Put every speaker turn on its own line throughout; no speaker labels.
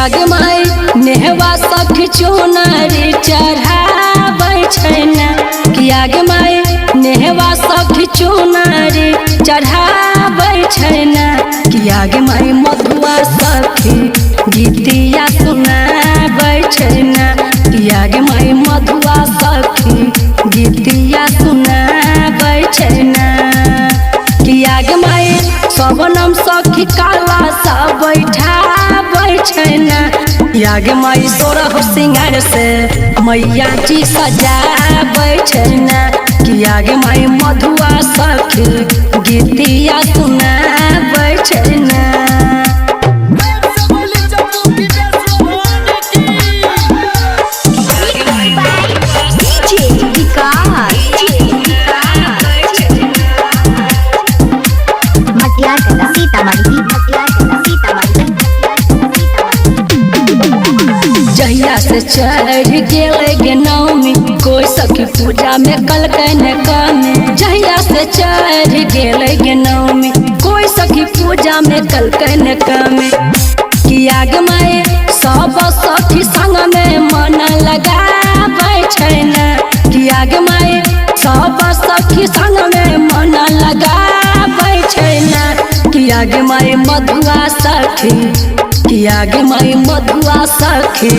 आगे माई नेहवा सखी चुनरी चढ़ाबै छै ना कि आगे माई नेहवा सखी चुनरी चढ़ाबै छै ना कि आगे माई मधुआ सखी गीतिया सुनाबै छै ना कि आगे माई मधुआ सखी गीतिया सुनाबै छै ना कि आगे माई सबनम सखी काला सा बैठाबै छै ना आगे माई सोरह सिंगार से मैया जी सजाबै छै ना कि आगे माई मधुआ सखी गीतिया सुनाबै छै ना। जहिया से चढ़ गेले नवमी कोई सखी पूजा में कलकै न कमी। जहिया से चढ़ गेले नवमी कोई सखी पूजा में कलकै न कमी कि आगे माई सब सखी संग में मन लगाबै छै ना कि आगे माई सब सखी संग में मन लगाबै छै ना कि आगे माई मधुआ सखी कि आगे माई मधुआ सखी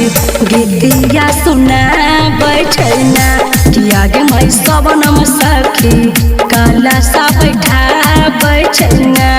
गीतिया सुनाबै छै ना कि आगे माई सबनम सखी काला सा बैठाबै छै ना।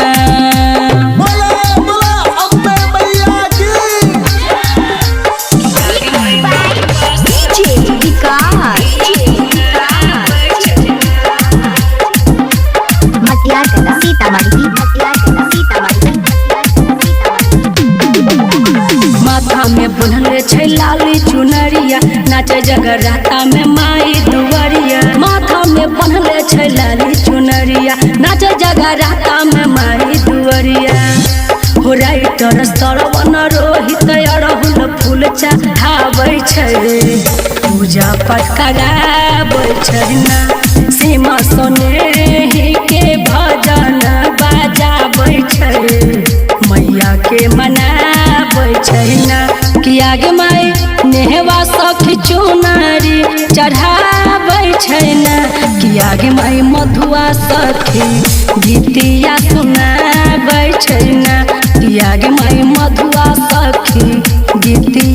माथा में बुनले छै लाली चुनरिया नाचे जगराता में माई दुवरिया। माथा में बुनले छै लाली चुनरिया नाचे जगराता में माई दुवरिया। हो राइटर सरवन रोहित अड़हुल फूल चढ़ाबै छै पूजा पाठ कराबै छै ना सीमा सोनेही के भजन बाजाबै छै मैया के मनाबै छै ना कि आगे माई नेहवा सखी चुनरी चढ़ाबै छै ना कि आगे माई मधुआ सखी गीतिया सुनाबै छै ना कि आगे माई मधुआ सखी गीतिया